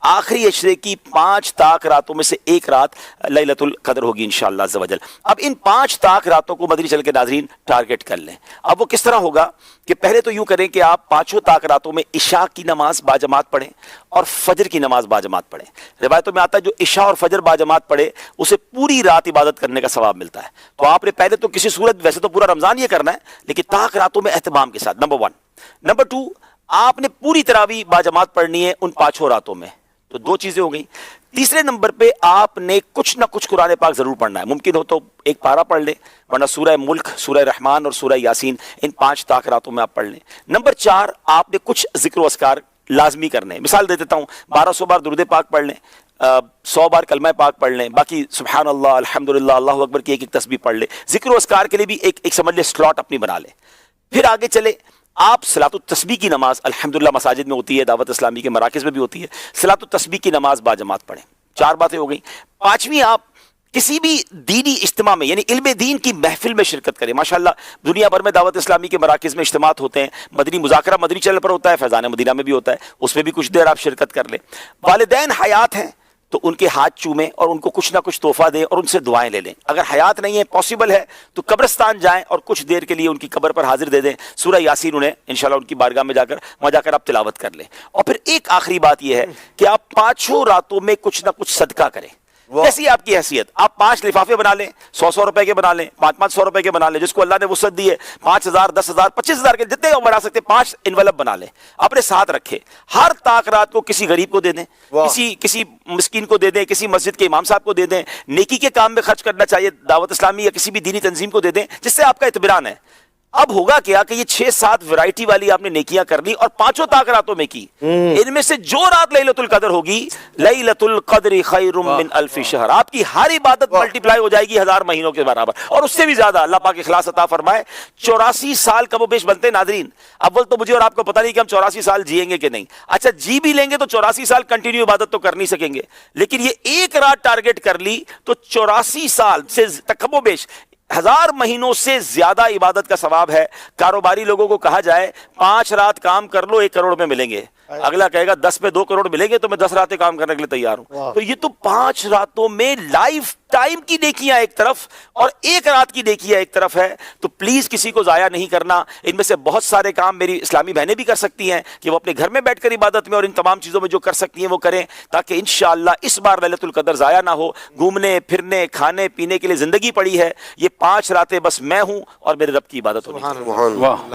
آخری عشرے کی 5 طاق راتوں میں سے ایک رات لیلۃ القدر ہوگی انشاءاللہ عز و جل۔ اب ان 5 طاق راتوں کو مدنی چینل کے ناظرین ٹارگٹ کر لیں۔ اب وہ کس طرح ہوگا کہ پہلے تو یوں کریں کہ آپ 5 طاق راتوں میں عشاء کی نماز باجماعت پڑھیں اور فجر کی نماز باجماعت پڑھیں۔ روایتوں میں آتا ہے جو عشاء اور فجر باجماعت پڑھے اسے پوری رات عبادت کرنے کا ثواب ملتا ہے۔ تو آپ نے پہلے تو کسی صورت، ویسے تو پورا رمضان یہ کرنا ہے لیکن طاق راتوں میں اہتمام کے ساتھ، نمبر 1۔ نمبر 2، آپ نے پوری تراویح باجماعت پڑھنی ہے ان 5 راتوں میں۔ تو 2 چیزیں ہو گئیں۔ تیسرے نمبر پہ آپ نے کچھ نہ کچھ قرآن پاک ضرور پڑھنا ہے، ممکن ہو تو ایک پارہ پڑھ لیں، ورنہ سورہ ملک، سورہ رحمان اور سورہ یاسین ان 5 طاق راتوں میں آپ پڑھ لیں۔ نمبر 4، آپ نے کچھ ذکر و اذکار لازمی کرنے ہیں۔ مثال دے دیتا ہوں، 1200 بار درود پاک پڑھ لیں، 100 بار کلمہ پاک پڑھ لیں، باقی سبحان اللہ، الحمدللہ، اللہ اکبر کی ایک تسبیح پڑھ لیں۔ ذکر و اذکار کے لیے بھی ایک سمجھ لیں سلاٹ اپنی بنا لیں۔ پھر آگے چلے، آپ صلاۃ التسبیح کی نماز الحمدللہ مساجد میں ہوتی ہے، دعوت اسلامی کے مراکز میں بھی ہوتی ہے، صلاۃ التسبیح کی نماز باجماعت پڑھیں۔ 4 باتیں ہو گئیں۔ 5ویں، آپ کسی بھی دینی اجتماع میں یعنی علم دین کی محفل میں شرکت کریں۔ ماشاءاللہ دنیا بھر میں دعوت اسلامی کے مراکز میں اجتماعات ہوتے ہیں، مدنی مذاکرہ مدنی چینل پر ہوتا ہے، فیضان مدینہ میں بھی ہوتا ہے، اس میں بھی کچھ دیر آپ شرکت کر لیں۔ والدین حیات ہیں تو ان کے ہاتھ چومیں اور ان کو کچھ نہ کچھ تحفہ دیں اور ان سے دعائیں لے لیں۔ اگر حیات نہیں ہے، پاسبل ہے تو قبرستان جائیں اور کچھ دیر کے لیے ان کی قبر پر حاضر دے دیں، سورہ یاسین انہیں انشاءاللہ ان کی بارگاہ میں وہاں جا کر آپ تلاوت کر لیں۔ اور پھر ایک آخری بات یہ ہے کہ آپ 5 راتوں میں کچھ نہ کچھ صدقہ کریں، جیسی آپ کی حیثیت۔ آپ 5 لفافے بنا لیں، 100 روپے کے بنا لیں، 500 روپے کے بنا لیں، جس کو اللہ نے وسعت دی ہے، 5000 10,000 25,000 کے جتنے بنا سکتے 5 انویلپ بنا لیں، اپنے ساتھ رکھے۔ ہر طاق رات کو کسی غریب کو دے دیں، کسی مسکین کو دے دیں، کسی مسجد کے امام صاحب کو دے دیں، نیکی کے کام میں خرچ کرنا چاہیے، دعوت اسلامی یا کسی بھی دینی تنظیم کو دے دیں جس سے آپ کا اطمینان ہے۔ اب ہوگا کیا کہ یہ 6-7 ورائٹی والی آپ نے نیکیاں کر لی اور 5 طاق راتوں میں کی، ان میں سے جو رات لیلۃ القدر ہوگی، لیلۃ القدر خیر من الف شہر، آپ کی ہر عبادت ملٹیپلائی ہو جائے گی 1000 مہینوں کے برابر اور اس سے بھی زیادہ۔ اللہ پاک اخلاص عطا فرمائے۔ 84 سال کم و بیش بنتے ہیں ناظرین۔ اول تو مجھے اور آپ کو پتہ نہیں کہ ہم 84 سال جیئیں گے کہ نہیں، اچھا جی بھی لیں گے تو 84 سال کنٹینیو عبادت تو کر نہیں سکیں گے، لیکن یہ ایک رات ٹارگٹ کر لی تو 84 سال سے کم و بیش 1000 مہینوں سے زیادہ عبادت کا ثواب ہے۔ کاروباری لوگوں کو کہا جائے 5 رات کام کر لو 1 کروڑ میں ملیں گے، اگلا کہے گا 10 پہ 2 کروڑ ملیں گے تو میں 10 راتیں کام کرنے کے لیے تیار ہوں۔ تو یہ تو 5 راتوں میں لائف ٹائم کی نیکیاں ایک طرف اور 1 رات کی نیکیاں ایک طرف ہے، تو پلیز کسی کو ضائع نہیں کرنا۔ ان میں سے بہت سارے کام میری اسلامی بہنیں بھی کر سکتی ہیں کہ وہ اپنے گھر میں بیٹھ کر عبادت میں اور ان تمام چیزوں میں جو کر سکتی ہیں وہ کریں، تاکہ انشاءاللہ اس بار لیلۃ القدر ضائع نہ ہو۔ گھومنے پھرنے کھانے پینے کے لیے زندگی پڑی ہے، یہ 5 راتیں بس میں ہوں اور میرے رب کی عبادت ہوگی۔